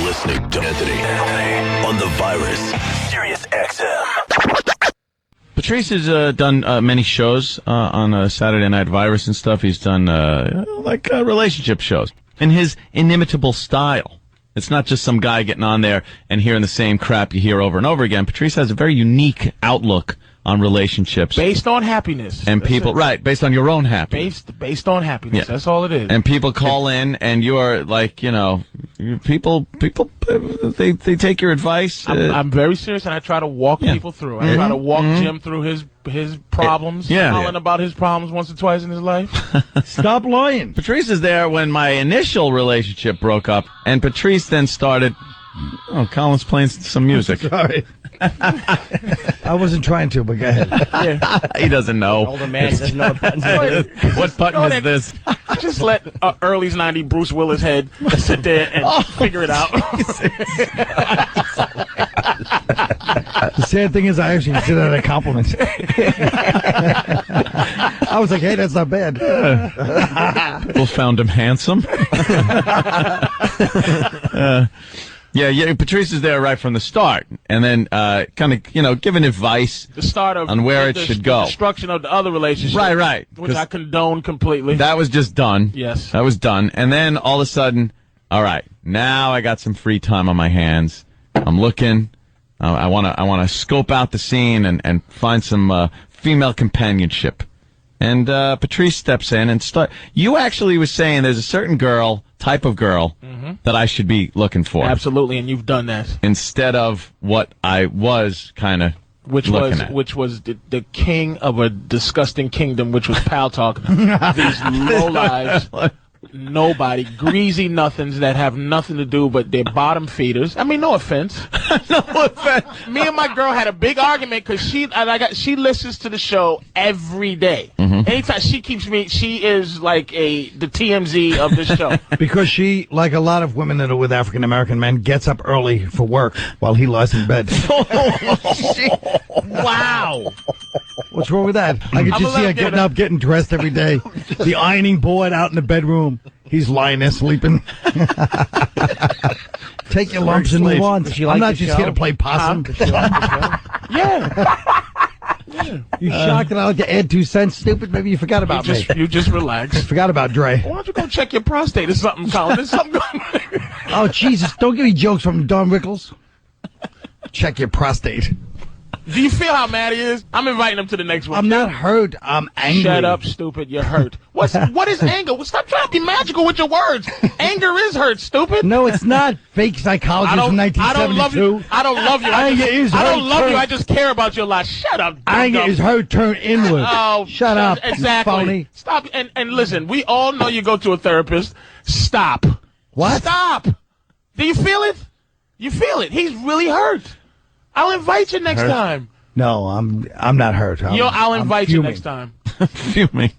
listening to Anthony on the Virus, Sirius XM. Patrice has done many shows on Saturday Night Virus and stuff. He's done relationship shows in his inimitable style. It's not just some guy getting on there and hearing the same crap you hear over and over again. Patrice has a very unique outlook on relationships. Based on happiness. And people, right, based on your own happiness. Based on happiness. Yeah. That's all it is. And people call in and you are like, people, they take your advice. I'm very serious, and I try to walk people through. I try to walk Jim through his problems. Colin about his problems once or twice in his life. Stop lying. Patrice is there when my initial relationship broke up, and Patrice then started. Oh, Colin's playing some music. Sorry. I wasn't trying to, but go ahead. Yeah. He doesn't know. Older man doesn't know what buttons it is. What button is this? Just let early 90s Bruce Willis head sit there and figure it out. The sad thing is I actually consider that a compliment. I was like, hey, that's not bad. People found him handsome. Yeah, Patrice is there right from the start, and then kind of, giving advice the start of on where it should go. The destruction of the other relationship. Right. Which I condone completely. That was just done. Yes. That was done. And then all of a sudden, all right, now I got some free time on my hands. I'm looking. I want to scope out the scene and find some female companionship. And Patrice steps in and You actually was saying there's a certain type of girl that I should be looking for. Absolutely, and you've done that. Instead of what I was kind of looking at. Which was the king of a disgusting kingdom, which was Pal Talk. These lowlives, nobody, greasy nothings that have nothing to do but their bottom feeders. I mean, no offense. No offense. Me and my girl had a big argument because she listens to the show every day. Anytime she is like the TMZ of this show. Because she, like a lot of women that are with African American men, gets up early for work while he lies in bed. Wow. What's wrong with that? I could just see her getting up, getting dressed every day. The ironing board out in the bedroom. He's lying there sleeping. Take your lumps and move on. I'm not just here to play possum. Yeah. You shocked that I like to add 2 cents, stupid? Maybe you forgot about me. You just relax. Forgot about Dre. Why don't you go check your prostate or something, Colin? There's something going on. Oh, Jesus. Don't give me jokes from Don Rickles. Check your prostate. Do you feel how mad he is? I'm inviting him to the next one. I'm not hurt. I'm angry. Shut up, stupid. You're hurt. What is anger? Well, stop trying to be magical with your words. Anger is hurt, stupid. No, it's not. Fake psychologist from 1972. I don't love you. I don't love you. I just care about you a lot. Shut up. Anger is hurt turned inward. Oh, shut up. Exactly. Phony. Stop. And listen, we all know you go to a therapist. Stop. What? Stop. Do you feel it? You feel it. He's really hurt. I'll invite you next time. No, I'm not hurt. I'll invite you next time. Fuming.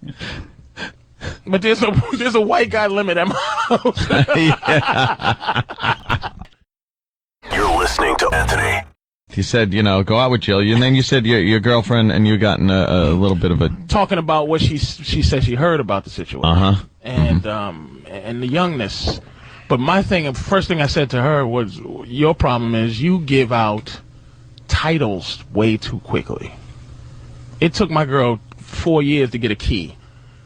But there's a white guy limit at my house. You're listening to Anthony. You said, go out with Jill, and then you said your girlfriend and you got in a little bit of a... Talking about what she said she heard about the situation. And the youngness. But my first thing I said to her was, your problem is you give out titles way too quickly. It took my girl 4 years to get a key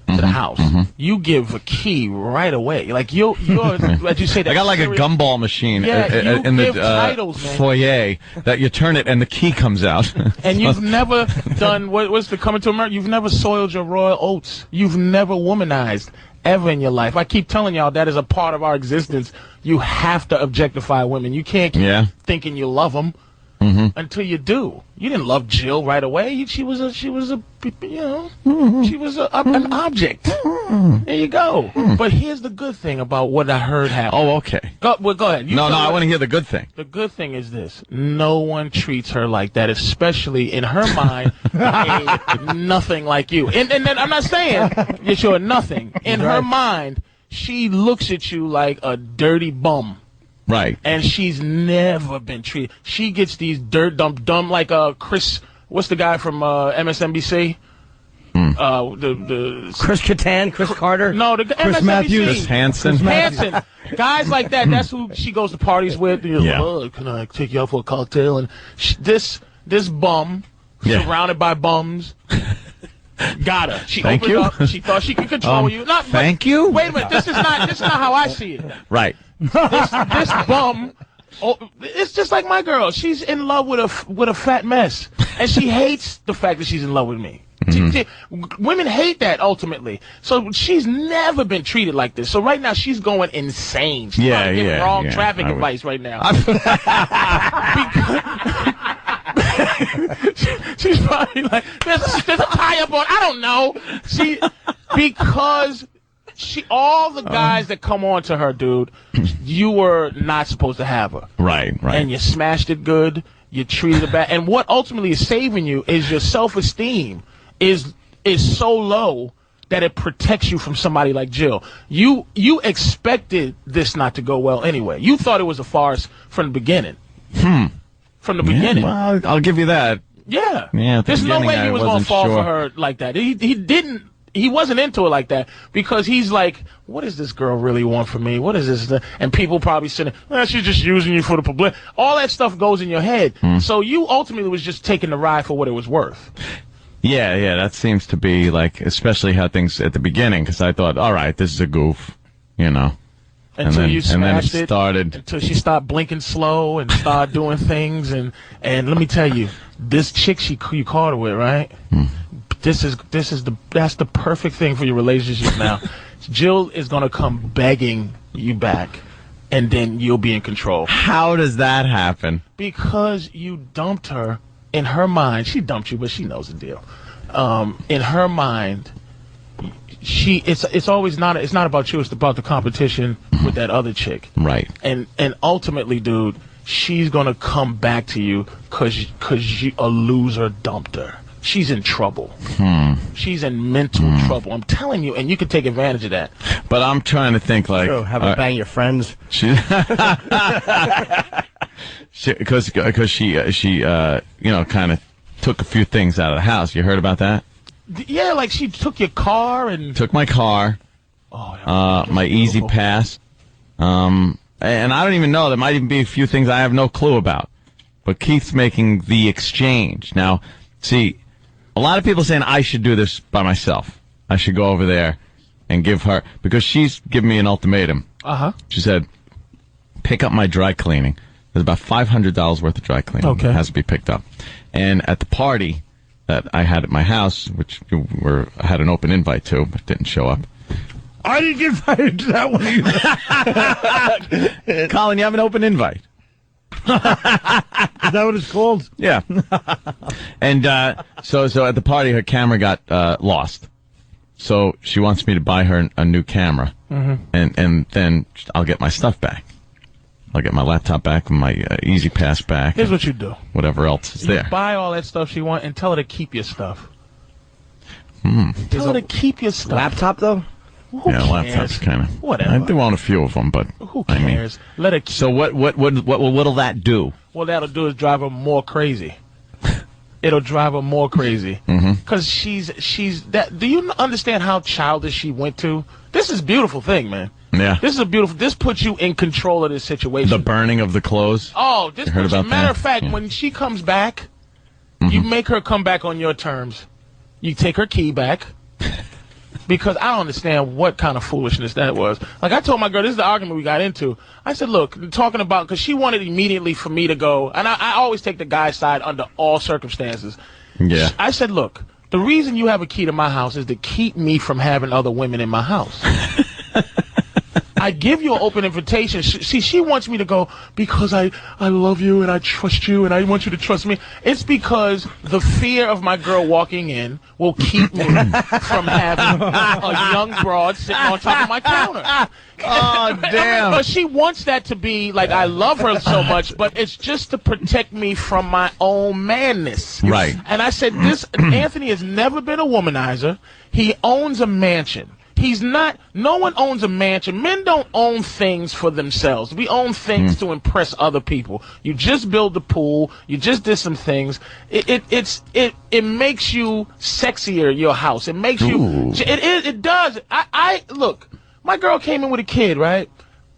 to the house. You give a key right away. Like you're as you say that. I got like a gumball machine in the titles, foyer that you turn it and the key comes out. And you've never done what's the coming to America? You've never soiled your royal oats. You've never womanized ever in your life. I keep telling y'all that is a part of our existence. You have to objectify women. You can't keep thinking you love them. Until you do. You didn't love Jill right away. She was an object. There you go. But here's the good thing about what I heard happen. Oh, okay. Go ahead. No, I want to hear the good thing. The good thing is this. No one treats her like that, especially in her mind, nothing like you. And then I'm not saying that you're nothing. In her mind, she looks at you like a dirty bum. Right. And she's never been treated. She gets these dumb like Chris, what's the guy from MSNBC? the Chris Kattan, Chris Carter. No, the Chris MSNBC. Matthews. Chris Hansen. Hansen. Guys like that, that's who she goes to parties with. You know, Yeah. "Oh, can I take you out for a cocktail?" And this bum, Yeah. surrounded by bums, got her. She Thank opened you. up. She thought she could control you. Not, thank you. Wait a minute. This is not how I see it. Right. This bum. Oh, it's just like my girl. She's in love with a fat mess, and she hates the fact that she's in love with me. Women hate that ultimately. So she's never been treated like this. So right now she's going insane. She's probably giving wrong traffic advice right now. She's probably like, there's a tie up on. I don't know. Because all the guys that come on to her, dude, you were not supposed to have her. Right. And you smashed it good. You treated her bad. And what ultimately is saving you is your self-esteem is so low that it protects you from somebody like Jill. You expected this not to go well anyway. You thought it was a farce from the beginning. From the beginning. Well, I'll give you that. Yeah. At the There's no beginning, way he I was going to wasn't fall sure. for her like that. He wasn't into it like that because he's like, what does this girl really want from me? What is this? And people probably saying, she's just using you for the public. All that stuff goes in your head. So you ultimately was just taking the ride for what it was worth. Yeah, that seems to be like, especially how things at the beginning, because I thought, all right, this is a goof, you know. Until you smashed it started. Until she stopped blinking slow and started doing things. And let me tell you, this chick you caught her with, right? That's the perfect thing for your relationship now. Jill is going to come begging you back, and then you'll be in control. How does that happen? Because you dumped her. In her mind, she dumped you, but she knows the deal. In her mind, it's always not. It's not about you. It's about the competition with that other chick. Right. And ultimately, dude, she's gonna come back to you because a loser dumped her. She's in trouble. She's in mental trouble. I'm telling you, and you can take advantage of that. But I'm trying to think like, Have a bang your friends. Because she kind of took a few things out of the house. You heard about that? Yeah, like she took your car and Took my car, my Easy Pass, and I don't even know. There might even be a few things I have no clue about. But Keith's making the exchange. Now, see, a lot of people saying I should do this by myself. I should go over there and give her, because she's given me an ultimatum. She said, pick up my dry cleaning. There's about $500 worth of dry cleaning. Okay. That has to be picked up. And at the party that I had at my house, which I had an open invite to, but didn't show up. I didn't get invited to that one either. Colin, you have an open invite. Is that what it's called? Yeah. And so at the party, her camera got lost. So she wants me to buy her a new camera. And then I'll get my stuff back. I'll get my laptop back and my Easy Pass back. here's what you do. Whatever else is there. Buy all that stuff she wants and tell her to keep your stuff. Tell her to keep your stuff. Laptop though. Who Yeah, cares? laptop's kind of. Whatever. I do own a few of them, but Who I mean, cares? Let her. so what'll that do? What that'll do is drive her more crazy. It'll drive her more crazy. Because she's that. Do you understand how childish she went to? This is a beautiful thing, man. Yeah. This puts you in control of this situation. The burning of the clothes. Oh, this heard puts you, about matter that? of fact, Yeah. when she comes back, you make her come back on your terms. You take her key back. Because I don't understand what kind of foolishness that was. Like, I told my girl, this is the argument we got into. I said, look, talking about, because she wanted immediately for me to go, and I always take the guy's side under all circumstances. Yeah. I said, look, the reason you have a key to my house is to keep me from having other women in my house. I give you an open invitation. She wants me to go because I love you and I trust you and I want you to trust me. It's because the fear of my girl walking in will keep me from having a young broad sitting on top of my counter. Oh, damn. But she wants that to be like I love her so much, but it's just to protect me from my own manness. Right. And I said, Anthony has never been a womanizer. He owns a mansion. He's not. No one owns a mansion. Men don't own things for themselves. We own things to impress other people. You just build the pool. You just did some things. It makes you sexier. Your house. It makes you. It does. I look. My girl came in with a kid, right?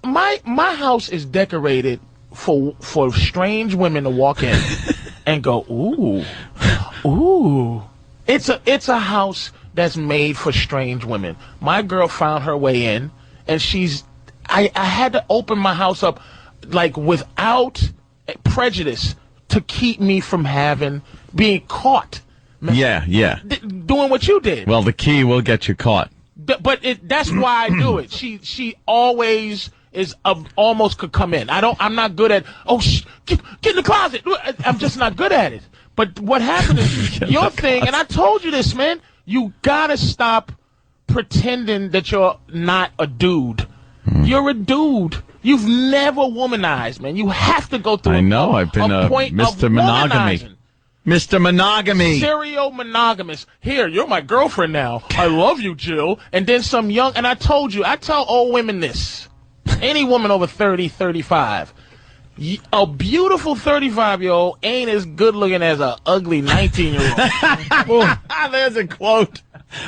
My house is decorated for strange women to walk in and go, ooh. It's a house that's made for strange women. My girl found her way in, and I had to open my house up, like, without prejudice to keep me from being caught. Yeah. Doing what you did. Well, the key will get you caught. But that's why I do it. She always is almost could come in. I'm not good at, get in the closet. I'm just not good at it. But what happened is your thing, and I told you this, man. You gotta stop pretending that you're not a dude. You're a dude. You've never womanized, man. You have to go through. I know. I've been a point Mr. of Monogamy. womanizing. Mr. Monogamy. Serial monogamous. Here, you're my girlfriend now. I love you, Jill. And then some young, and I tell old women this. Any woman over 30, 35. A beautiful 35-year-old ain't as good looking as an ugly 19-year-old. There's a quote.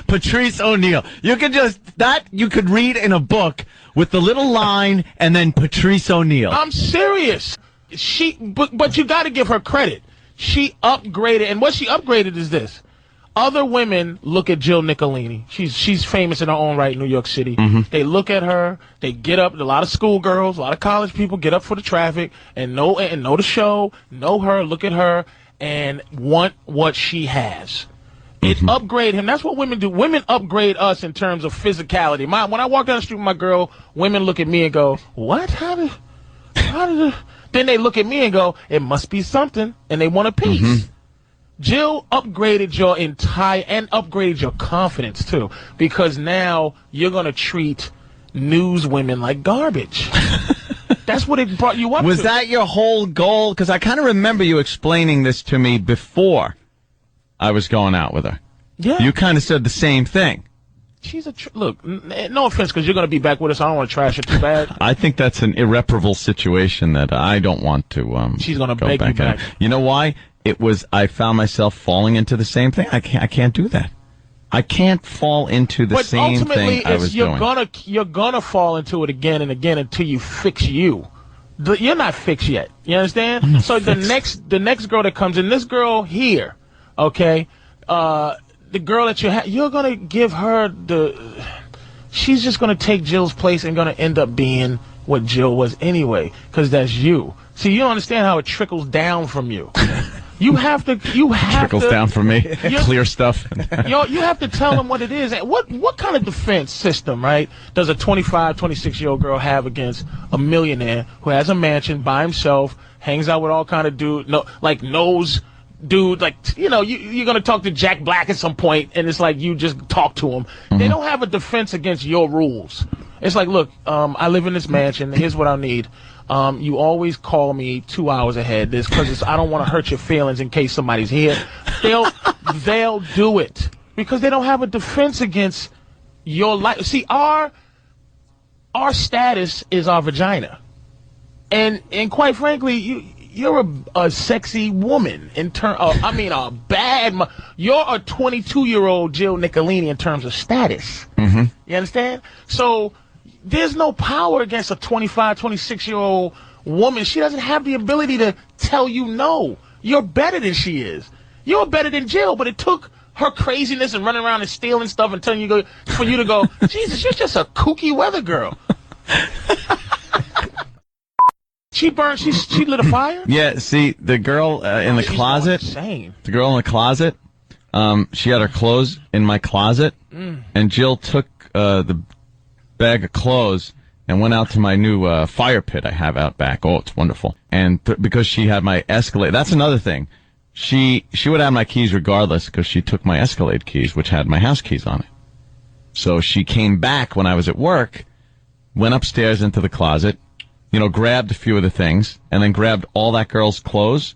Patrice O'Neal. You could read in a book with the little line and then Patrice O'Neal. I'm serious. But you got to give her credit. She upgraded, and what she upgraded is this. Other women look at Jill Nicolini. She's famous in her own right in New York City. They look at her. They get up. A lot of schoolgirls, a lot of college people get up for the traffic and know the show, know her, look at her, and want what she has. It upgrade him. That's what women do. Women upgrade us in terms of physicality. When I walk down the street with my girl, women look at me and go, "What? How did?" Then they look at me and go, "It must be something," and they want a piece. Jill upgraded and upgraded your confidence too, because now you're gonna treat news women like garbage. That's what it brought you up to. Was that your whole goal? Because I kind of remember you explaining this to me before I was going out with her. Yeah. You kind of said the same thing. She's look, no offense, because you're going to be back with us. I don't want to trash her too bad. I think that's an irreparable situation that I don't want to She's going to go beg you back. You know why? I found myself falling into the same thing. I can't do that. I can't fall into the same thing I was doing. You're gonna fall into it again and again until you fix you. You're not fixed yet. You understand? So fixed. the next girl that comes in, this girl here, okay, the girl that you're gonna give her she's just gonna take Jill's place and gonna end up being what Jill was anyway, because that's you. See, you don't understand how it trickles down from you. You have trickles down from me. Clear stuff. You have to tell them what it is. What kind of defense system, right, does a 25, 26-year-old girl have against a millionaire who has a mansion by himself, hangs out with all kind of dude, knows dude, you're going to talk to Jack Black at some point, and it's like you just talk to him. They don't have a defense against your rules. It's like, look, I live in this mansion. Here's what I need. You always call me 2 hours ahead. This because I don't want to hurt your feelings in case somebody's here. They'll do it because they don't have a defense against your life. See, our status is our vagina, and quite frankly, you're a sexy woman in term. A bad. You're a 22-year-old Jill Nicolini in terms of status. You understand? So. There's no power against a 25, 26-year-old woman. She doesn't have the ability to tell you no. You're better than she is. You're better than Jill, but it took her craziness and running around and stealing stuff and telling you for you to go, Jesus, you're just a kooky weather girl. She lit a fire? Yeah, see, the girl in the closet. Insane. The girl in the closet, she had her clothes in my closet, and Jill took the bag of clothes and went out to my new fire pit I have out back. Oh, it's wonderful. And because she had my Escalade, that's another thing. She would have my keys regardless because she took my Escalade keys, which had my house keys on it. So she came back when I was at work, went upstairs into the closet, grabbed a few of the things, and then grabbed all that girl's clothes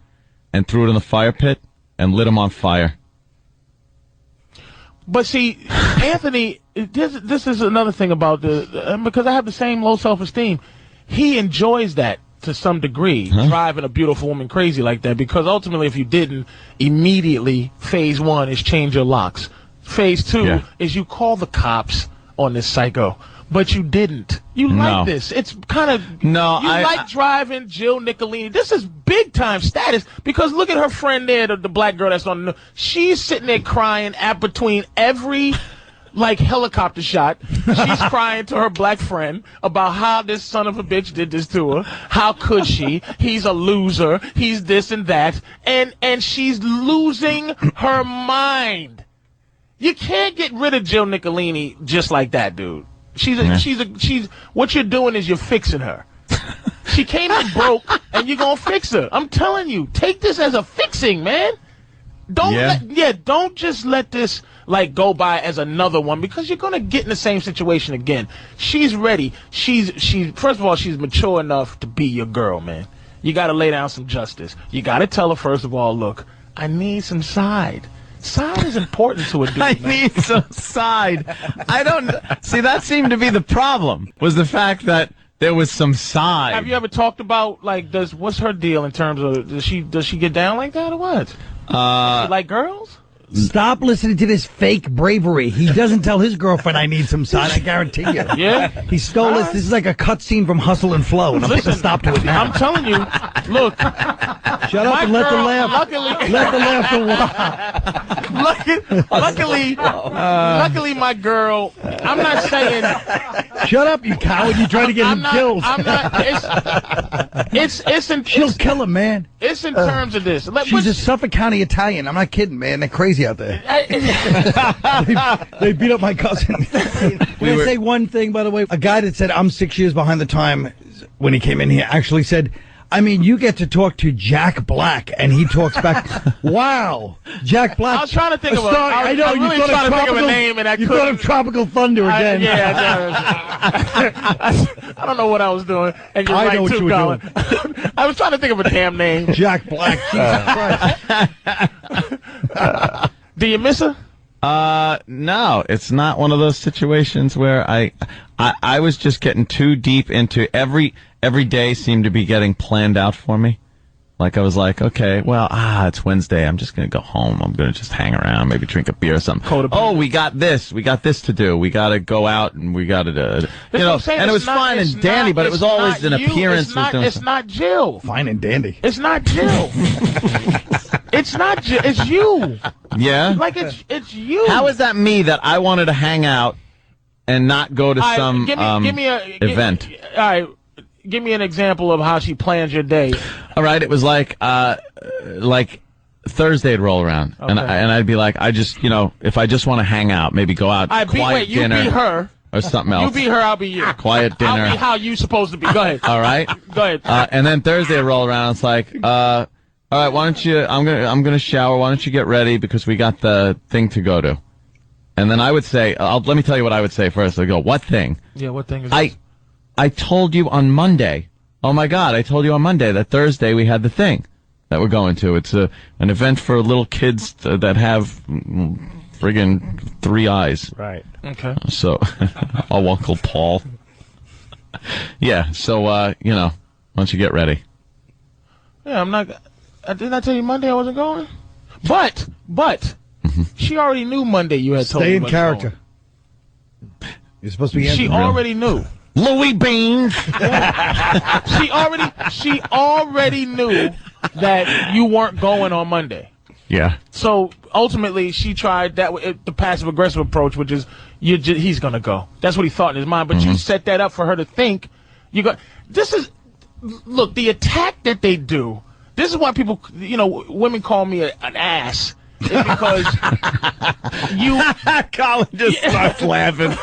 and threw it in the fire pit and lit them on fire. But see, Anthony, this is another thing about because I have the same low self-esteem. He enjoys that to some degree, driving a beautiful woman crazy like that, because ultimately if you didn't, immediately phase 1 is change your locks. Phase 2 is you call the cops on this psycho. But you didn't. You like this. It's kind of... No, I like driving Jill Nicolini. This is big-time status, because look at her friend there, the black girl that's on the... She's sitting there crying between every, helicopter shot. She's crying to her black friend about how this son of a bitch did this to her. How could she? He's a loser. He's this and that. And she's losing her mind. You can't get rid of Jill Nicolini just like that, dude. She's what you're doing is you're fixing her. She came in broke, and you're gonna fix her. I'm telling you, take this as a fixing, man. Don't just let this go by as another one, because you're gonna get in the same situation again. She's ready. She's first of all, she's mature enough to be your girl, man. You gotta lay down some justice. You gotta tell her, first of all, look, I need some side. Side is important to a dude. I need some side. I don't see. That seemed to be the problem. Was the fact that there was some side. Have you ever talked about what's her deal in terms of does she get down like that or what? Does she like girls? Stop listening to this fake bravery. He doesn't tell his girlfriend I need some side, I guarantee you. Yeah? He stole this. This is like a cutscene from Hustle and Flow, and I'm putting a stop to it now. I'm telling you, look. Shut up and let the laugh. Let the laughter luckily, my girl, I'm not saying... Shut up, you coward. You trying to get him killed. I'm not... She'll kill him, man. It's in terms of this. She's a Suffolk County Italian. I'm not kidding, man. They're crazy out there. They beat up my cousin. Can I say one thing, by the way? A guy that said I'm 6 years behind the time when he came in here actually said, I mean, you get to talk to Jack Black, and he talks back. Wow, Jack Black. I was trying to think of I know, you really trying to think of a name, and I couldn't. You thought of Tropical Thunder again. I don't know what I was doing, and you're I know right what too, you were Colin. doing. I was trying to think of a damn name. Jack Black. Jesus Christ. Do you miss her? No, it's not one of those situations where I was just getting too deep into every day seemed to be getting planned out for me. Like I was like, okay, well, it's Wednesday. I'm just going to go home. I'm going to just hang around, maybe drink a beer or something. Oh, we got this to do. We got to go out and we got to, and it was fine and dandy, but it was always an appearance. It's not Jill. Fine and dandy. It's not Jill. It's not Jill. It's you. Yeah? It's you. How is that me that I wanted to hang out and not go to some event? All right. Give me an example of how she plans your day. All right, it was like Thursday'd roll around, okay. and I'd be like, I just, if I just want to hang out, maybe go out, quiet dinner. You be her. Or something else. You be her, I'll be you. Quiet dinner. I'll be how you supposed to be. Go ahead. All right. Go ahead. And then Thursday would roll around, it's like, all right, why don't you, I'm gonna shower, why don't you get ready, because we got the thing to go to. And then I would say, let me tell you what I would say first. I go, what thing? Yeah, what thing is this? I told you on Monday. Oh my God, I told you on Monday that Thursday we had the thing that we're going to. It's an event for little kids that have friggin' 3 eyes. Right. Okay. So, oh, Uncle Paul. Yeah, so, why don't you get ready? Yeah, didn't I tell you Monday I wasn't going? But, she already knew Monday you had told me. Stay in character. You're supposed to be. She already knew. Louis Beans. She already knew that you weren't going on Monday. Yeah. So ultimately, she tried the passive aggressive approach, which is he's gonna go. That's what he thought in his mind. But you set that up for her to think. Look, the attack that they do. This is why people, women call me an ass. It's because Colin just starts laughing.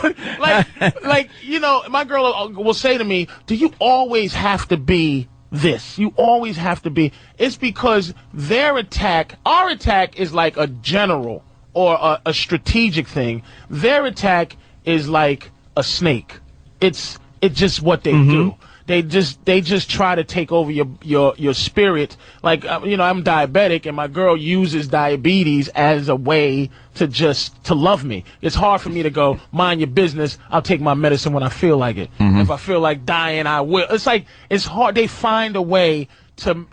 My girl will say to me, do you always have to be this? You always have to be. It's because our attack is like a general or a strategic thing. Their attack is like a snake. It's just what they do. They just try to take over your spirit. Like, I'm diabetic, and my girl uses diabetes as a way to love me. It's hard for me to go, mind your business. I'll take my medicine when I feel like it. If I feel like dying, I will. It's hard. They find a way to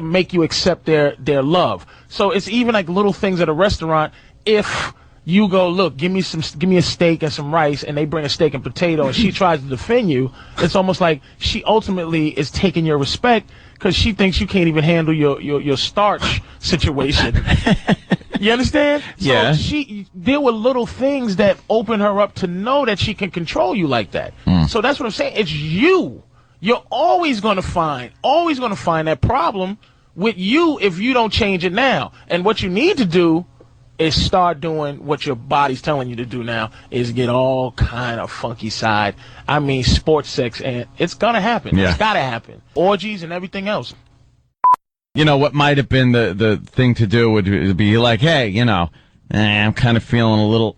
make you accept their love. So it's even like little things at a restaurant. If you go, look, give me a steak and some rice, and they bring a steak and potato, and she tries to defend you, it's almost like she ultimately is taking your respect because she thinks you can't even handle your starch situation. You understand? Yeah. So there were little things that open her up to know that she can control you like that. So that's what I'm saying. It's you. You're always going to find that problem with you if you don't change it now. And what you need to do is start doing what your body's telling you to do now, is get all kind of funky side. I mean, sports sex, and it's going to happen. Yeah. It's got to happen. Orgies and everything else. What might have been the thing to do would be like, hey, I'm kind of feeling a little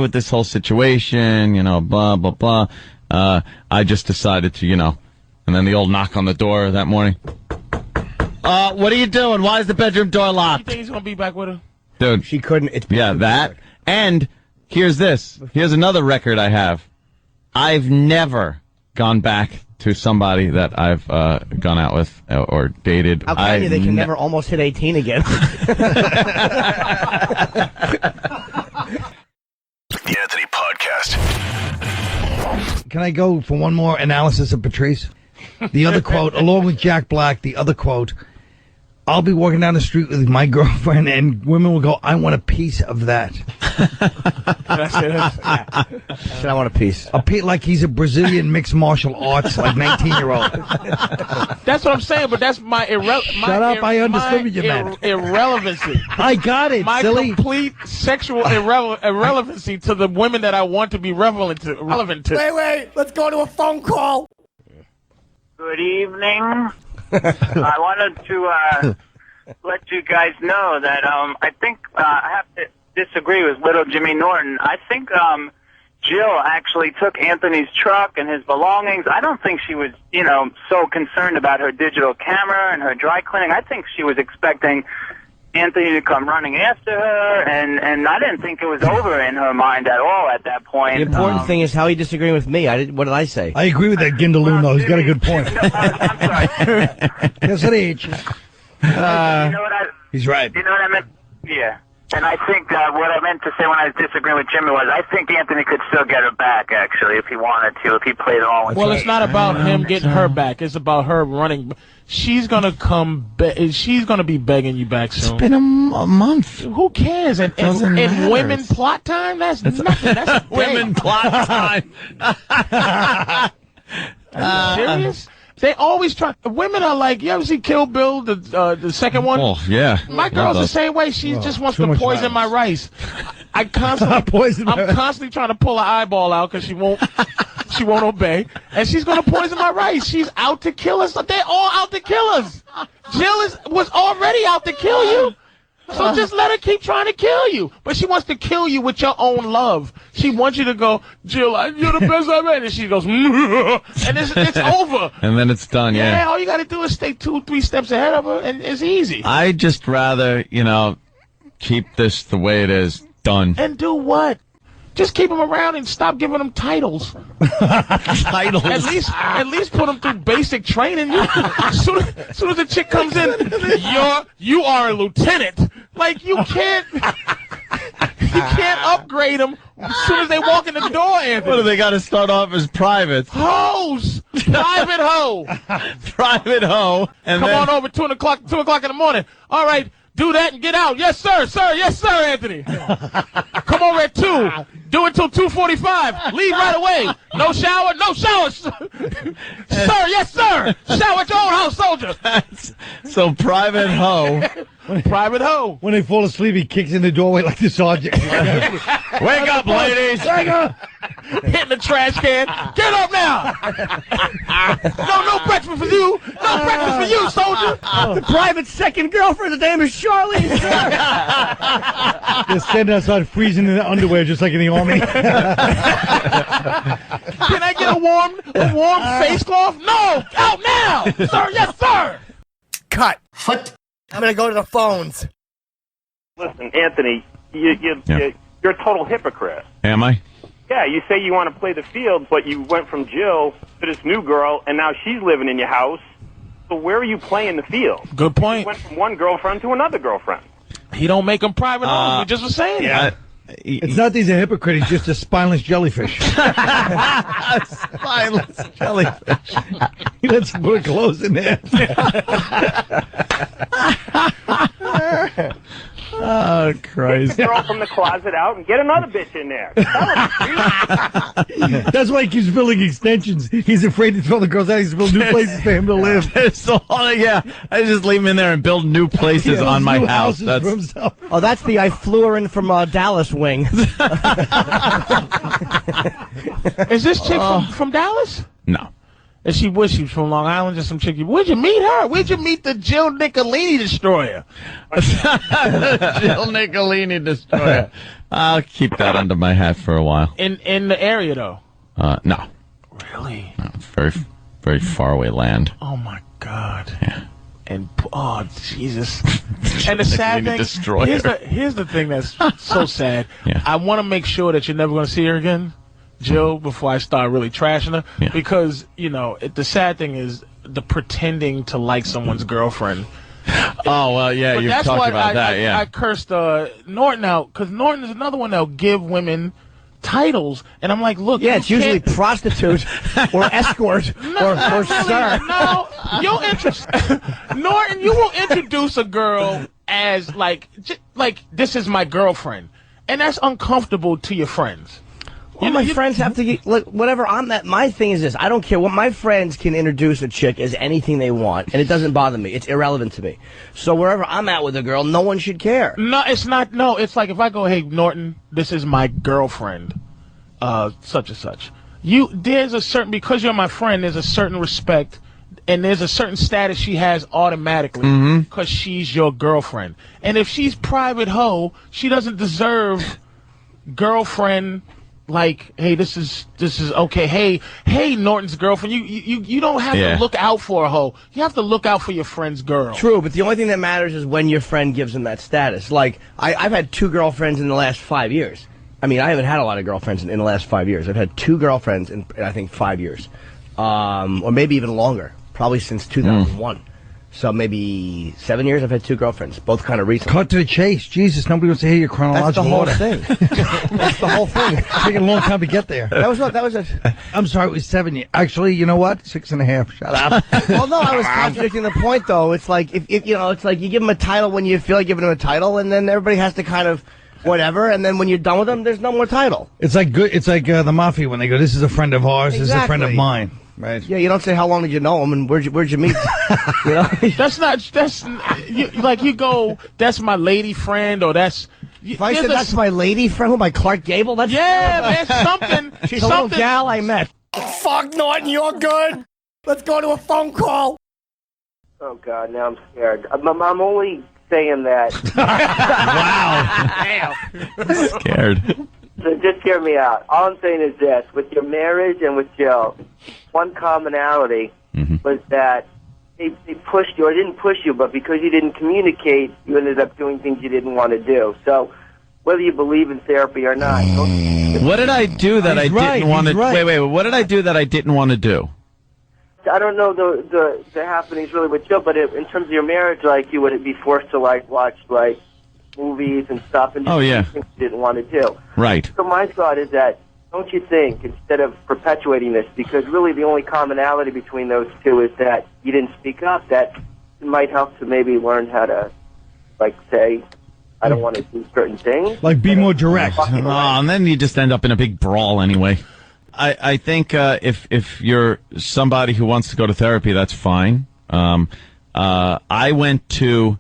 with this whole situation, blah, blah, blah. I just decided to, and then the old knock on the door that morning. What are you doing? Why is the bedroom door You locked? think he's going to be back with her? Dude. She couldn't. It's Yeah, that. And here's this. Here's another record I have. I've never gone back to somebody that I've gone out with or dated. How can you? They can never almost hit 18 again. The Anthony Podcast. Can I go for one more analysis of Patrice? The other quote, along with Jack Black, the other quote, I'll be walking down the street with my girlfriend, and women will go, I want a piece of that. Said I want a piece. Like he's a Brazilian mixed martial arts, like 19-year-old. That's what I'm saying, but that's my Shut up, I understood what you meant. Irrelevancy. I got it, My silly. complete sexual irrelevancy to the women that I want to be relevant to. Wait, let's go to a phone call. Good evening. I wanted to let you guys know that I think I have to disagree with little Jimmy Norton. I think Jill actually took Anthony's truck and his belongings. I don't think she was, so concerned about her digital camera and her dry cleaning. I think she was expecting Anthony to come running after her, and I didn't think it was over in her mind at all at that point. The important thing is how he disagreeing with me. What did I say? I agree with that Gindaloon, though. He's got a good point. No, I'm sorry. Yes, it is. You know what He's right. You know what I meant? Yeah. And I think what I meant to say when I was disagreeing with Jimmy was I think Anthony could still get her back, actually, if he wanted to, if he played along with Well, me. it's not about him getting her back. It's about her running. She's going to she's going to be begging you back soon. It's been a month. Who cares? And women plot time? That's nothing. That's Women plot time. Are you serious? They always try. Women are like, you ever see Kill Bill, the second one? Oh, yeah. My girl's the same way. She just wants too to much poison my rice. I'm constantly trying to pull her eyeball out because she won't obey, and she's gonna poison my rice. She's out to kill us. They're all out to kill us. Jill was already out to kill you. So just let her keep trying to kill you. But she wants to kill you with your own love. She wants you to go, Jill, you're the best I've ever. And she goes, and it's over. And then it's done, yeah. All you got to do is stay 2-3 steps ahead of her, and it's easy. I just rather, keep this the way it is. Done. And do what? Just keep them around and stop giving them titles. Titles. At least put them through basic training. As soon as the chick comes in, you are a lieutenant. Like you can't upgrade them as soon as they walk in the door, Anthony. What do they got to start off as privates? Hoes, private hoe, Private hoe. And come then, on over 2 o'clock in the morning. All right. Do that and get out. Yes, sir. Yes, sir, Anthony. Come over at 2. Do it till 2:45. Leave right away. No shower. Sir, yes, sir. Shower at your own house, soldier. So private hoe. Private hoe. When they fall asleep, he kicks in the doorway like the sergeant. Wake up, ladies. Wake up. Hitting the trash can. Get up now. No breakfast for you. No breakfast for you, soldier. The private second girlfriend, the name is Charlene. They're standing outside freezing in the underwear just like in the army. Can I get a warm face cloth? No! Out now! Sir, yes, sir! Cut. What? I'm going to go to the phones. Listen, Anthony, you're a total hypocrite. Am I? Yeah, you say you want to play the field, but you went from Jill to this new girl, and now she's living in your house. So where are you playing the field? Good point. You went from one girlfriend to another girlfriend. He don't make them private homes. We just was saying that. It's not that he's a hypocrite. He's just a spineless jellyfish. Spineless jellyfish. He lets him put clothes in there. Oh, Christ. Get the girl from the closet out and get another bitch in there. That's why he keeps building extensions. He's afraid to throw the girls out. He's building new places for him to live. Yeah, I just leave him in there and build new places on my house. For himself. Oh, that's the I flew her in from Dallas wing. Is this chick from Dallas? No. Is she was from Long Island? Just some chick. Where'd you meet her? Where'd you meet the Jill Nicolini destroyer? Jill Nicolini destroyer. I'll keep that under my hat for a while. In the area though. No. Really? No, it's very, very far away land. Oh my God. Yeah. And oh Jesus. And the sad thing. Destroyer. Here's the thing that's so sad. Yeah. I want to make sure that you're never going to see her again, Jill, before I start really trashing her. Yeah. Because the sad thing is the pretending to like someone's girlfriend. Oh, well, yeah, But you've that's talked why about that, yeah. I cursed Norton out, because Norton is another one that'll give women titles, and I'm like, look, Yeah, it's usually prostitute or escort or sir. No, you'll Norton, you will introduce a girl as like this is my girlfriend, and that's uncomfortable to your friends. Well, my friends have to get, look, whatever I'm at. My thing is this: I don't care what my friends can introduce a chick as anything they want, and it doesn't bother me. It's irrelevant to me. So wherever I'm at with a girl, no one should care. No, it's not. No, it's like if I go, hey, Norton, this is my girlfriend, such and such. There's a certain, because you're my friend, there's a certain respect, and there's a certain status she has automatically because she's your girlfriend. And if she's private hoe, she doesn't deserve girlfriend. Like, hey, this is okay. Hey, Norton's girlfriend. You don't have to look out for a hoe. You have to look out for your friend's girl. True, but the only thing that matters is when your friend gives him that status. Like, I've had 2 girlfriends in the last 5 years. I mean, I haven't had a lot of girlfriends in the last 5 years. I've had 2 girlfriends in I think 5 years, or maybe even longer. Probably since 2001. So maybe 7 years I've had 2 girlfriends, both kind of recent. Cut to the chase. Jesus, nobody wants to hear your chronological order. That's the whole thing. That's the whole thing. It's taking a long time to get there. That was it. I'm sorry, it was 7 years. Actually, you know what? 6.5. Shut up. Well, no, I was contradicting the point, though. It's like, if it's like you give them a title when you feel like giving them a title, and then everybody has to kind of whatever, and then when you're done with them, there's no more title. It's like the mafia when they go, this is a friend of ours, this is a friend of mine. Right. Yeah, you don't say how long did you know him and where'd you meet? You know? You go, that's my lady friend, or that's. If I said that's my lady friend, who, my Clark Gable? That's man, something. She's a little gal I met. Fuck, Norton, you're good. Let's go to a phone call. Oh, God, now I'm scared. I'm only saying that. Wow. Scared. So just hear me out. All I'm saying is this. With your marriage and with Jill, one commonality was that they pushed you, or didn't push you, but because you didn't communicate, you ended up doing things you didn't want to do. So whether you believe in therapy or not. What did I do that I didn't want to do? Wait. What did I do that I didn't want to do? I don't know the happenings really with Jill, but in terms of your marriage, like, you would be forced to, like, watch, like, movies and stuff, and things you didn't want to do. Right. So my thought is that, don't you think, instead of perpetuating this, because really the only commonality between those two is that you didn't speak up, that it might help to maybe learn how to, like, say, I don't want to do certain things. Like, be more direct. And then you just end up in a big brawl anyway. I think if you're somebody who wants to go to therapy, that's fine. I went to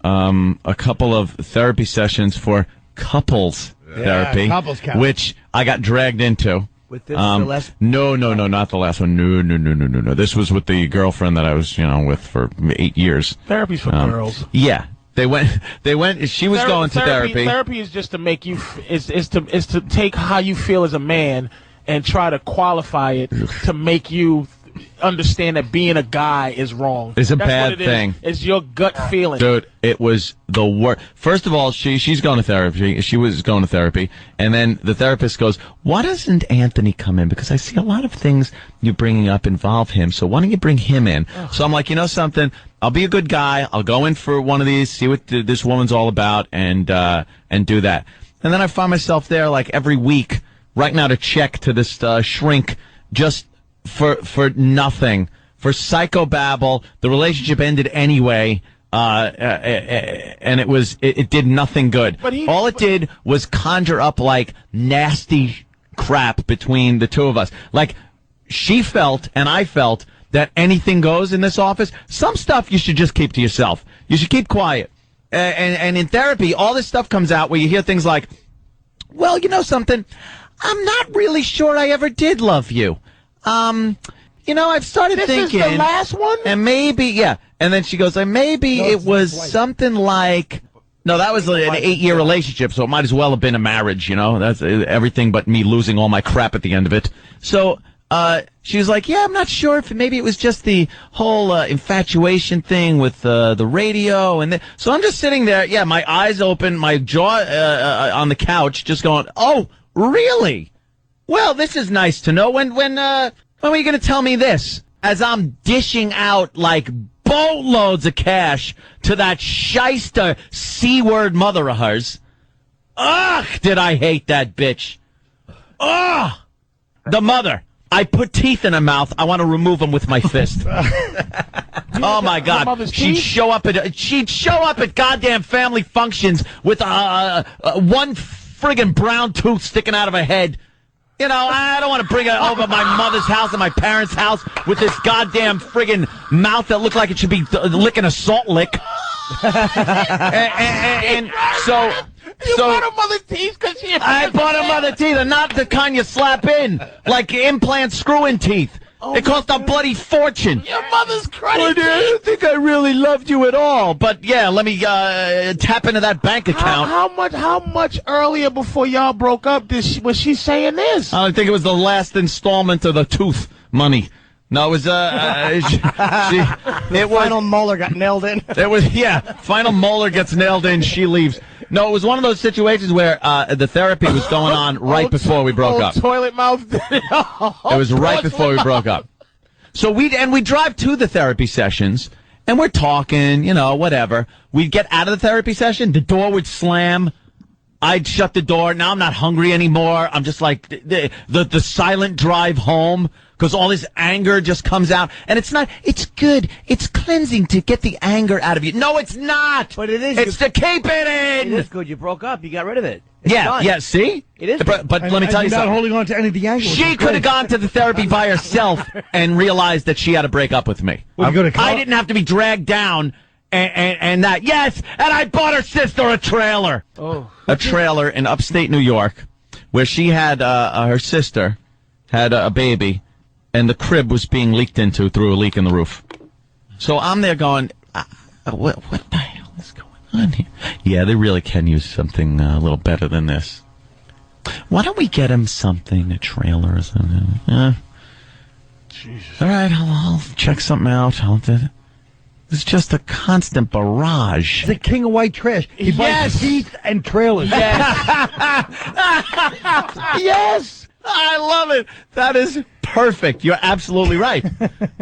a couple of therapy sessions for couples therapy, couples couch. which I got dragged into. With this, the last... No, not the last one. No. This was with the girlfriend that I was, with for 8 years. Therapy's for girls. Yeah. They went, she was going to therapy. Therapy is just to make you, is to take how you feel as a man and try to qualify it to make you understand that being a guy is wrong. It's a bad thing. It's your gut feeling. Dude, it was the worst. First of all, she's going to therapy. She was going to therapy. And then the therapist goes, why doesn't Anthony come in? Because I see a lot of things you're bringing up involve him. So why don't you bring him in? So I'm like, you know something? I'll be a good guy. I'll go in for one of these, see what this woman's all about, and do that. And then I find myself there like every week writing out a check to this shrink just for nothing, for psychobabble. The relationship ended anyway, and it did nothing good. All it did was conjure up like nasty crap between the two of us. Like she felt and I felt that anything goes in this office. Some stuff you should just keep to yourself. You should keep quiet. And in therapy, all this stuff comes out where you hear things like, well, you know something? I'm not really sure I ever did love you. I've started thinking. This is the last one? And maybe, yeah. And then she goes, maybe it was something like, no, that was an 8-year relationship, so it might as well have been a marriage, That's everything but me losing all my crap at the end of it. So, she was like, yeah, I'm not sure if maybe it was just the whole infatuation thing with the radio. So I'm just sitting there, yeah, my eyes open, my jaw on the couch, just going, oh, really? Well, this is nice to know. When are you going to tell me this? As I'm dishing out like boatloads of cash to that shyster C-word mother of hers. Ugh, did I hate that bitch. Ugh, the mother. I put teeth in her mouth. I want to remove them with my fist. Oh my God! She'd show up at goddamn family functions with one friggin' brown tooth sticking out of her head. I don't want to bring her over my mother's house and my parents' house with this goddamn friggin' mouth that looked like it should be licking a salt lick. and so. You bought her mother's teeth because I bought her mother's teeth, and not the kind you slap in, like implant screw-in teeth. It cost a bloody fortune. Your mother's credit. I didn't think I really loved you at all. But yeah, let me tap into that bank account. How much earlier before y'all broke up was she saying this? I think it was the last installment of the tooth money. No, it was final molar got nailed in. It was final molar gets nailed in. She leaves. No, it was one of those situations where the therapy was going on right before we broke up. Toilet mouth. It was right before we broke up. So we drive to the therapy sessions, and we're talking, whatever. We'd get out of the therapy session, the door would slam. I'd shut the door. Now I'm not hungry anymore. I'm just like the silent drive home. Because all this anger just comes out. And it's good. It's cleansing to get the anger out of you. No, it's not. But it is. It's to keep it in. It is good. You broke up. You got rid of it. Yeah, see? It is. But let me tell you something. You're not holding on to any of the anger. She could have gone to the therapy by herself and realized that she had to break up with me. I didn't have to be dragged down and that. Yes, and I bought her sister a trailer. Oh. A trailer in upstate New York where she had, her sister had a baby. And the crib was being leaked into through a leak in the roof. So I'm there going, what the hell is going on here? Yeah, they really can use something a little better than this. Why don't we get him something, a trailer or something? Jesus. All right, I'll check something out. It's just a constant barrage. The king of white trash. He buys teeth and trailers. Yes! I love it. That is perfect. You're absolutely right.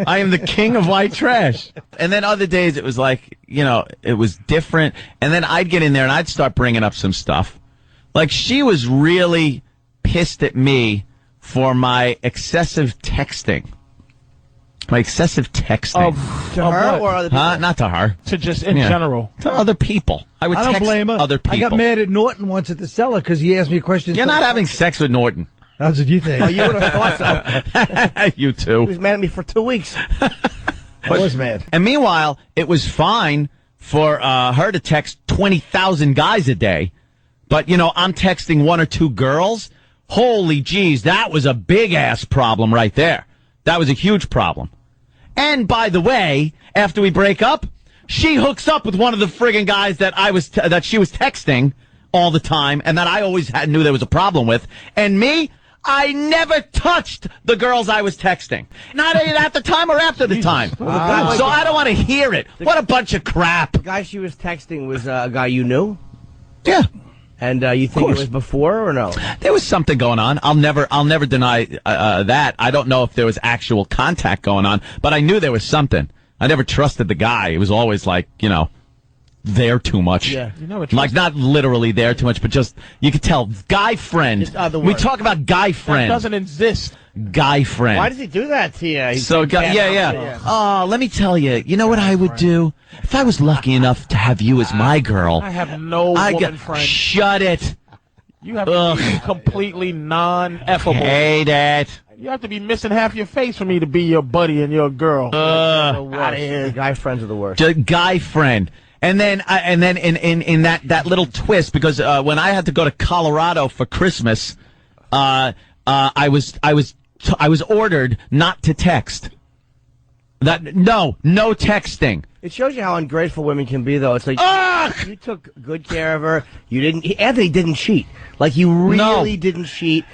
I am the king of white trash. And then other days it was like, it was different. And then I'd get in there and I'd start bringing up some stuff. Like she was really pissed at me for my excessive texting. To her or other people? Not to her. To just in general. To other people. I don't blame her. Other people. I got mad at Norton once at the cellar because he asked me a question. You're not having sex with Norton. That's what you think. Oh, you would have thought so. You too. He was mad at me for 2 weeks. I was mad. And meanwhile, it was fine for her to text 20,000 guys a day. But, I'm texting one or two girls. Holy jeez, that was a big-ass problem right there. That was a huge problem. And, by the way, after we break up, she hooks up with one of the friggin' guys that that she was texting all the time and that I always knew there was a problem with. And me, I never touched the girls I was texting. Not at the time or after the time. So I don't want to hear it. What a bunch of crap. The guy she was texting was a guy you knew? Yeah. And you think it was before or no? There was something going on. I'll never deny that. I don't know if there was actual contact going on, but I knew there was something. I never trusted the guy. It was always like, there too much. Yeah. Like not literally there too much, but just, you could tell, guy friend. We talk about guy friend. That doesn't exist. Guy friend. Why does he do that to you? Yeah. Oh, let me tell you. You know what I would do? If I was lucky enough to have you as my girl. I have no woman friend. Shut it. You have to be completely non-effable. Hate it. You have to be missing half your face for me to be your buddy and your girl. Out of here. Guy friends are the worst. Guy friend. And then in that little twist, because when I had to go to Colorado for Christmas, I was ordered not to text. No texting. It shows you how ungrateful women can be, though. It's like you took good care of her. You didn't. Anthony didn't cheat. Like you really didn't cheat.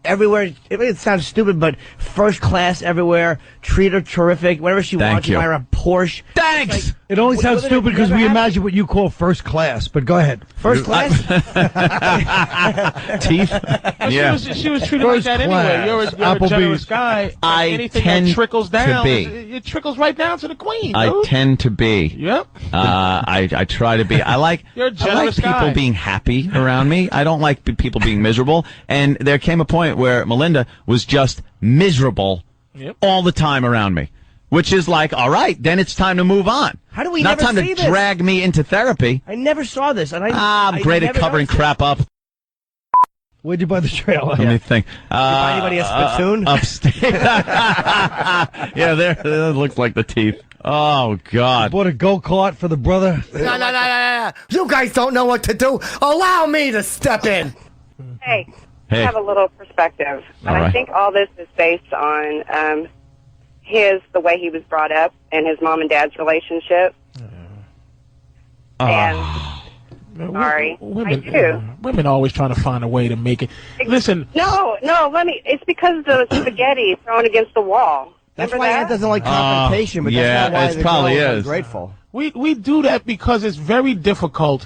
Everywhere. It sounds stupid, but first class everywhere. Treat her terrific. Whatever she wants, you buy her a Porsche. Thanks. It only sounds stupid because we imagine what you call first class. But go ahead. First class. Teeth. Yeah. She was treated like that anyway. You're a generous guy. Anything that trickles down, it trickles right down to the queen. I tend to be. Yep. I try to be. I like people being happy around me. I don't like people being miserable. And there came a point where Melinda was just miserable all the time around me, which is like, all right, then it's time to move on. How do we Not never time see to this? drag me into therapy. I never saw this, and I'm great at covering crap up. Where'd you buy the trailer? Let me think. Did you buy anybody a spittoon? Upstate. Yeah, there looks like the teeth. Oh, God. You bought a go-kart for the brother? No. You guys don't know what to do. Allow me to step in. Hey. I have a little perspective. And I think all this is based on the way he was brought up and his mom and dad's relationship. And sorry, I do. Women always trying to find a way to make it. Listen. No, it's because of the spaghetti thrown against the wall. That's why Ed doesn't like confrontation, but that's not why the girl is ungrateful. We do that because it's very difficult.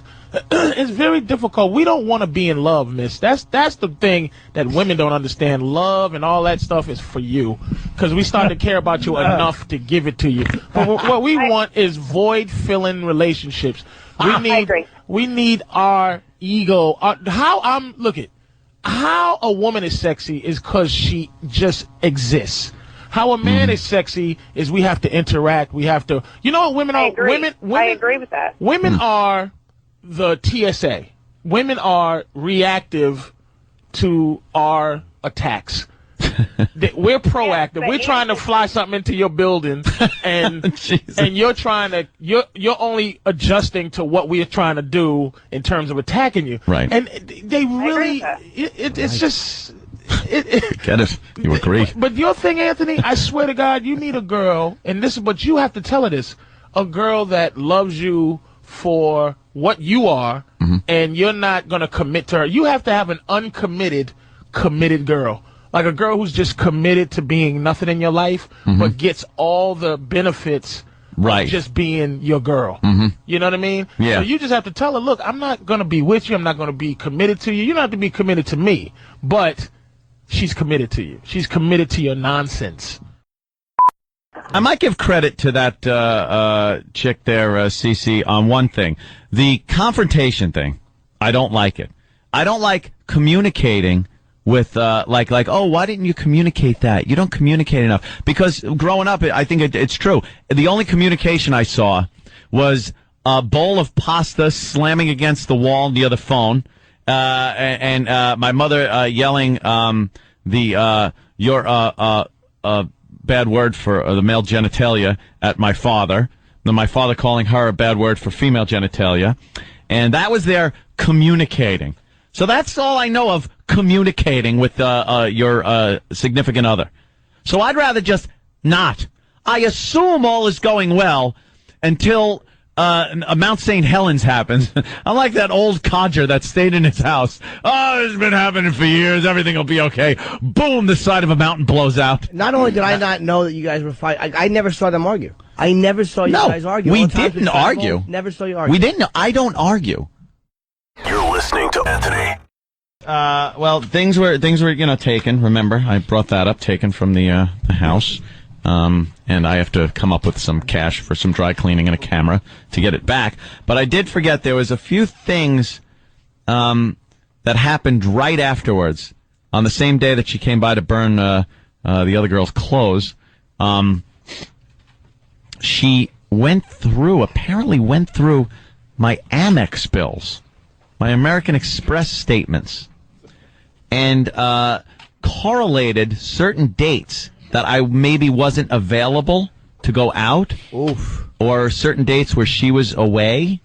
It's very difficult. We don't want to be in love, miss. That's the thing that women don't understand. Love and all that stuff is for you because we start to care about you enough to give it to you. But what we want is void-filling relationships. We need our ego. How a woman is sexy is because she just exists. How a man is sexy is we have to interact. We have to. You know what women are? Women. I agree with that. Women are the TSA. Women are reactive to our attacks. We're proactive. We're trying to fly something into your building, and and you're only adjusting to what we're trying to do in terms of attacking you. Right. And they really, it's just. Get it? You agree? But your thing, Anthony, I swear to God, you need a girl, but you have to tell her this: a girl that loves you for what you are, and you're not going to commit to her. You have to have an uncommitted, committed girl. Like a girl who's just committed to being nothing in your life, but gets all the benefits of just being your girl. You know what I mean? Yeah. So you just have to tell her, look, I'm not going to be with you. I'm not going to be committed to you. You don't have to be committed to me. But she's committed to you. She's committed to your nonsense. I might give credit to that chick there, Cece, on one thing. The confrontation thing, I don't like it. I don't like communicating with, oh, why didn't you communicate that? You don't communicate enough. Because growing up, I think it's true. The only communication I saw was a bowl of pasta slamming against the wall near the phone, and my mother yelling bad word for the male genitalia at my father. Then my father calling her a bad word for female genitalia. And that was their communicating. So that's all I know of communicating with your significant other. So I'd rather just not. I assume all is going well until Mount St. Helens happens. I'm like that old codger that stayed in his house. Oh, it's been happening for years. Everything will be okay. Boom, the side of a mountain blows out. Not only did I not know that you guys were fighting, I never saw them argue. I never saw you guys argue. We didn't argue. Never saw you argue. We didn't. I don't argue. You're listening to Anthony. Well, things were taken. Remember, I brought that up, taken from the house. And I have to come up with some cash for some dry cleaning and a camera to get it back. But I did forget there was a few things that happened right afterwards. On the same day that she came by to burn the other girl's clothes, she apparently went through my Amex bills, my American Express statements, and correlated certain dates that I maybe wasn't available to go out. Oof. Or certain dates where she was away,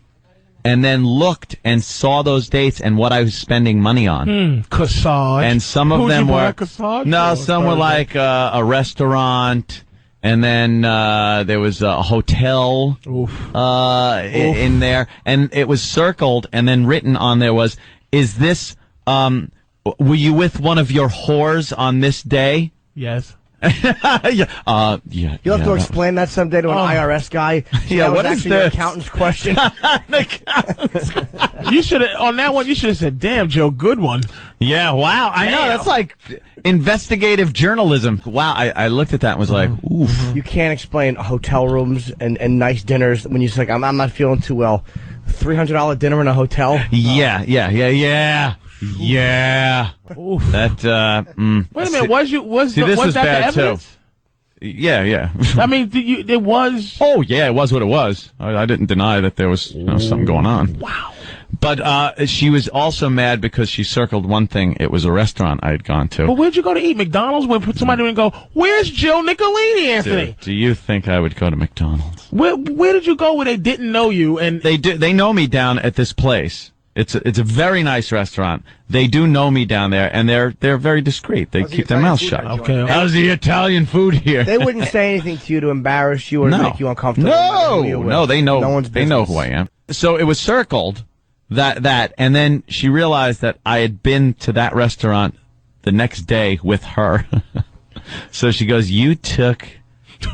and then looked and saw those dates and what I was spending money on. Corsage. And some of them were some were Thursday? like a restaurant, and then there was a hotel in there, and it was circled, and then written on there was, "Is this were you with one of your whores on this day?" Yes. Yeah. You'll have to explain that someday to an IRS guy. Yeah, that what was is actually this? An accountant's question. You should have, on that one, you should have said, damn, Joe, good one. Yeah, wow. I know, that's like investigative journalism. Wow, I looked at that and was like, oof. You can't explain hotel rooms and nice dinners when you're just like, I'm not feeling too well. $300 dinner in a hotel? Yeah. Oof. That, Wait a minute, was See, this was was that bad, the evidence? too. Yeah. I mean, there was... Oh, yeah, it was what it was. I didn't deny that there was something going on. Wow. But she was also mad because she circled one thing. It was a restaurant I had gone to. But where'd you go to eat? McDonald's? Where somebody would go, where's Jill Nicolini, Anthony? Do you think I would go to McDonald's? Where did you go where they didn't know you? And They know me down at this place. It's a very nice restaurant. They do know me down there, and they're very discreet. They keep their mouths shut. Okay. How's the Italian food here? They wouldn't say anything to you to embarrass you or to make you uncomfortable. No, they know. No one's they know business. who I am. So it was circled that, and then she realized that I had been to that restaurant the next day with her. So she goes, "You took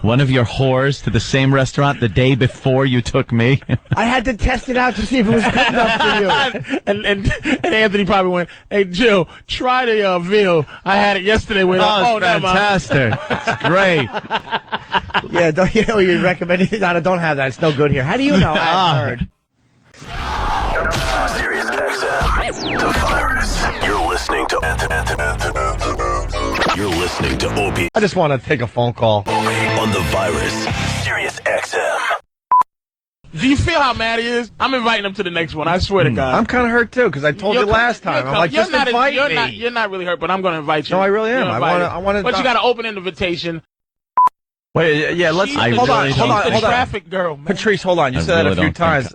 one of your whores to the same restaurant the day before you took me." I had to test it out to see if it was good enough for you. and Anthony probably went, "Hey Jill, try the veal. I had it yesterday with." Oh, it's fantastic! It's great. Yeah, you recommend it? No, don't have that. It's no good here. How do you know? I heard. Sirius XM. The virus. You're listening to Anthony. You're listening to Opie I just want to take a phone call. on the virus. Sirius XM. Do you feel how mad he is? I'm inviting him to the next one. I swear to God. I'm kind of hurt too because I told you last time. I'm like, just invite me. You're not really hurt, but I'm going to invite you. No, I really am. You're I invited. want to. But you got to open an invitation. Wait, yeah. Let's She's hold on. the traffic girl, man. Patrice, hold on. You I said that really a few don't think times.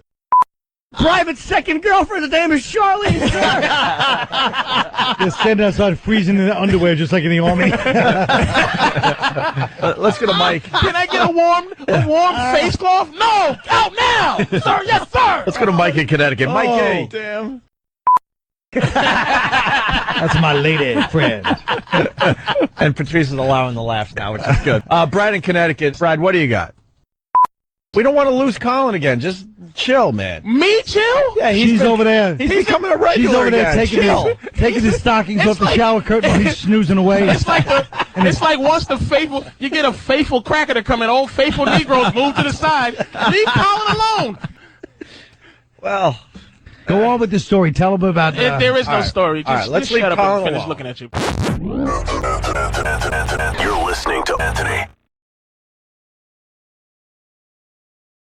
Private second girlfriend, the name is Charlene. They're standing outside freezing in the underwear just like in the army. Let's get a mic. Can I get a warm face cloth? No! Out now! Sir, yes, sir! Let's go to Mike in Connecticut. Mike A. Damn. That's my lady friend. And Patrice is allowing the laughs now, which is good. Brad in Connecticut. Brad, what do you got? We don't want to lose Colin again. Just chill, man. Me chill? Yeah, She's over there. He's becoming a regular She's over there again. Chill. taking his stockings off the shower curtain while he's snoozing away. It's like once you get a faithful cracker to come in, old faithful Negroes move to the side. Leave Colin alone. Well, Go on with the story. Tell them about there is no story. All right, let's leave shut up Colin and finish alone. looking at you. You're listening to Anthony.